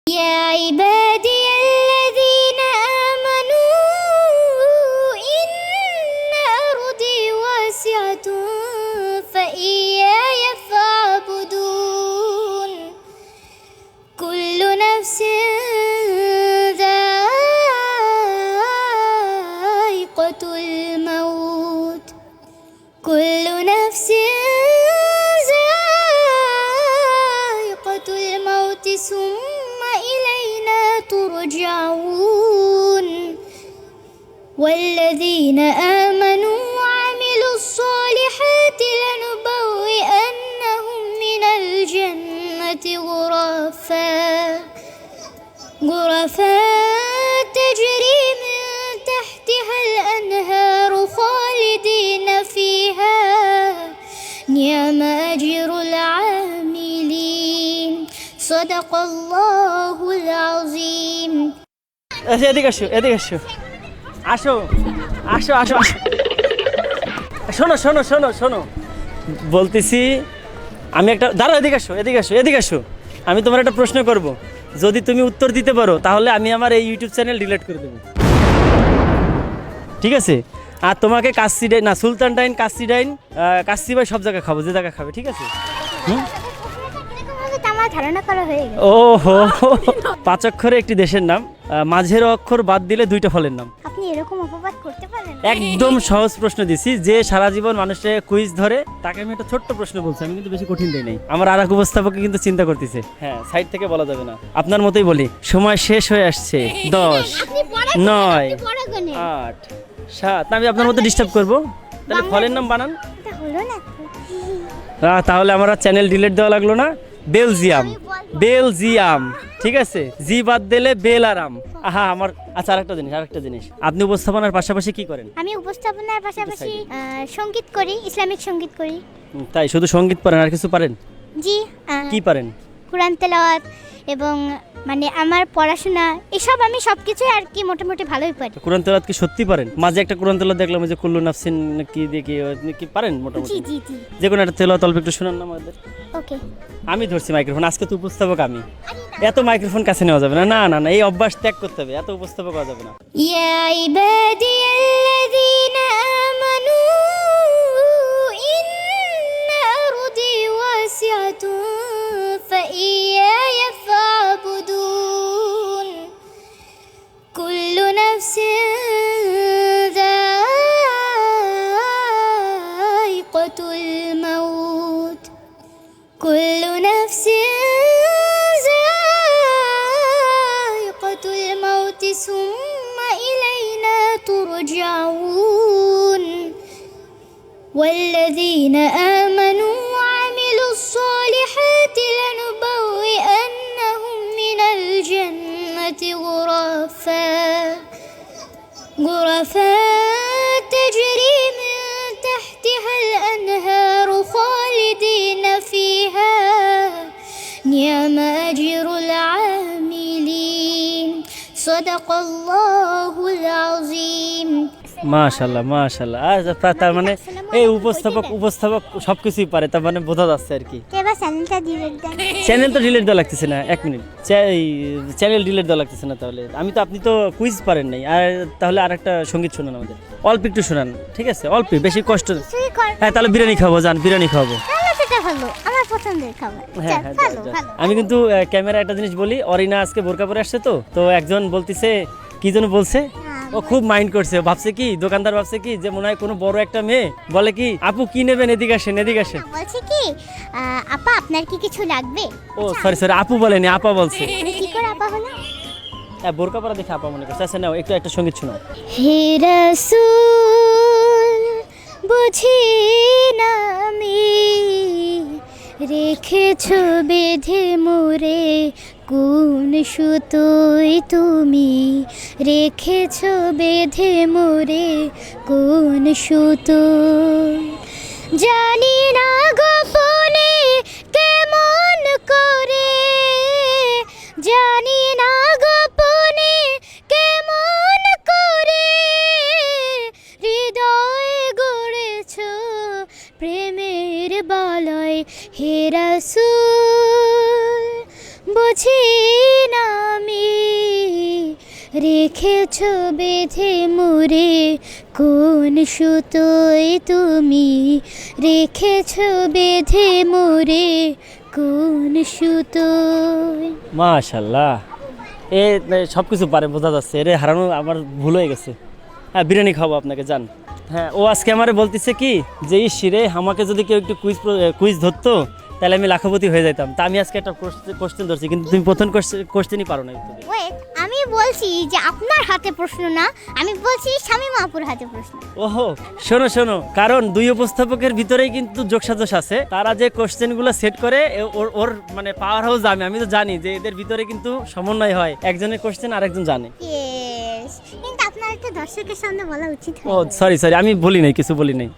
يا عبادي الذين آمنوا إن أرضي واسعة فإياي فاعبدون كل نفس ذائقة الموت كل نفس ذائقة الموت ثم إلينا ترجعون والذين آمنوا وعملوا الصالحات لنبوئنهم من الجنة غرفا تجري من تحتها الأنهار خالدين فيها نعم أجر العاملين صدق الله العظيم এদিকে আসো এদিকে আসো আসো আসো আসো আসো শোনো শোনো শোনো শোনো বলতেছি আমি একটা দাঁড়াও এদিকে আসো এদিকে আসো এদিকে আসো আমি তোমার একটা প্রশ্ন করব যদি তুমি উত্তর দিতে পারো তাহলে আমি আমার এই ইউটিউব চ্যানেল ডিলিট করে দেবো ঠিক আছে আর তোমাকে কাশিডাইন না সুলতানডাইন কাশিডাইন কাশিবাই সব জায়গায় খাবো যে জায়গায় খাবে ঠিক আছে আমার ধারণা করা হয়ে গেছে ওহো 5 অক্ষরে একটি দেশের নাম মাঝের অক্ষর বাদ দিলে 2টা ফলের নাম আপনি এরকম অপবাদ করতে পারেন একদম সহজ প্রশ্ন দিছি যে সারা জীবন মানুষের কুইজ ধরে তাকে আমি একটা ছোট্ট প্রশ্ন বলছি আমি কিন্তু বেশি কঠিন দেই নাই আমার আর এক উপস্থাপক কিন্তু চিন্তা করতেছে হ্যাঁ সাইড থেকে বলা যাবে না আপনার মতোই বলি সময় শেষ হয়ে আসছে 10 9 8 7 আমি আপনার মতো ডিস্টার্ব করব তাহলে ফলের নাম বানান এটা হলো না তাহলে আমার চ্যানেল ডিলিট দেওয়া লাগলো না বেলজিয়াম বেলজিয়াম ঠিক আছে জি বাদ দিলে বেল আরাম আহা আমার আচ্ছা আরেকটা জিনিস আপনি উপস্থাপনার পাশাপাশি কি করেন আমি উপস্থাপনার পাশাপাশি সঙ্গীত করি ইসলামিক সঙ্গীত করি তাই শুধু সঙ্গীত পারেন আর কিছু পারেন জি কি পারেন কুরআন তেলাওয়াত এবং মানে আমার পড়াশোনা এসব আমি সবকিছু আর কি মোটামুটি ভালোই পারি কোরআন তেলাওয়াত কি সত্যি পারেন মাঝে একটা কোরআন তেলাওয়াত দেখলাম যে কুল্লু নাফসিন কি দেখি আপনি কি পারেন মোটামুটি জি জি জি যে কোনো একটা তেলাওয়াত অল্প একটু শোনান না আমাদের ওকে আমি ধরছি মাইক্রোফোন আজকে তো উপস্থাপক আমি এত মাইক্রোফোন কাছে নেওয়া যাবে না না না না এই অভ্যাস ত্যাগ করতে হবে এত উপস্থাপক হওয়া যাবে না ইয়া ইবাদিয়াল্লাযীনা আমানু ইন্না আরদি ওয়াসিআতুন ফাইয়ায়া ফা'বুদুন কুল্লু নাফসিন যায়িকাতুল মাউত কুল্লু নাফসিন ثم إلينا ترجعون والذين آمنوا وعملوا الصالحات لنبوئنهم من الجنة غرفا تجري من تحتها الأنهار خالدين فيها نعم أجر العاملين صدق الله العظيم মাশাআল্লাহ মাশাআল্লাহ তার মানে এই উপস্থাপক সবকিছুই পারে তার মানে বোঝা যাচ্ছে আর কি এবার চ্যানেলটা ডিলিট দেন চ্যানেল তো ডিলিট দেওয়া লাগতেছে না 1 মিনিট চ্যানেল ডিলিট দেওয়া লাগতেছে না তাহলে আপনি তো কুইজ পারেন নাই আর তাহলে আরেকটা সঙ্গীত শোনান আমাদের অল্প একটু শোনান ঠিক আছে অল্প বেশি কষ্ট হ্যাঁ তাহলে বিরিয়ানি খাবো বিরিয়ানি খাবো ভালো আমার পছন্দের খাবার হ্যাঁ ভালো ভালো আমি কিন্তু ক্যামেরা একটা জিনিস বলি অরিনা আজকে বোরকা পরে আসছে তো একজন বলতিছে কি যেন বলছে ও খুব মাইন্ড করছে ভাবছে কি দোকানদার ভাবছে কি যে মনে হয় কোনো বড় একটা মেয়ে বলে কি আপু কি নেবেন এদিকে আসেন বলছে কি আপা আপনার কি কিছু লাগবে ও সরি আপু বলেনি আপা বলছে কি করে আপা হলো হ্যাঁ বোরকা পরা দেখে আপা মনে করছে আচ্ছা নাও একটু একটা সঙ্গীত শোনাও হে রাসূল বুঝি না আমি রেখেছো বেঁধে মোরে কোন সুতোয় তুমি রেখেছো বেঁধে মোরে কোন সুতোয় জানি না গোপনে কেমন করে জানি না গোপনে কেমন করে হৃদয় গড়েছো প্রেমের বলয় হে রাসূল বুঝি না রেখেছ বেঁধে মোরে কোন সুতোয় তুমি, রেখেছ বেঁধে মোরে কোন সুতোয়। মাশাল্লাহ, এ সব কিছু পারে, বোঝা যাচ্ছে। এর হারানো আমার ভুল হয়ে গেছে। হ্যাঁ, বিরিয়ানি খাবো আপনাকে, যান। হ্যাঁ, ও আজকে আমারে বলতেছে কি যে শিরে আমাকে যদি কেউ একটু কুইজ ধরতো তাহলে আমি লাখপতি হয়ে যেতাম। তা আমি আজকে একটা কোশ্চেন ধরছি, কিন্তু তুমি প্রথম কোশ্চেনই পারো না উত্তর দিতে। ওয়েট, আমি বলছি যে আপনার হাতে প্রশ্ন না, আমি বলছি শামীমা আপুর হাতে প্রশ্ন। ওহো, শোনো শোনো, কারণ দুই উপস্থাপকের ভিতরেই কিন্তু যোগসাজশ আছে। তারা যে কোশ্চেনগুলো সেট করে ওর মানে পাওয়ার হাউস আমি তো জানি যে এদের ভিতরে কিন্তু সমন্বয় হয়, একজনের কোশ্চেন আরেকজন জানে। ইয়েস, কিন্তু আপনার একটা দর্শকের সামনে বলা উচিত ও সরি, আমি বলি নাই, কিছু বলি নাই।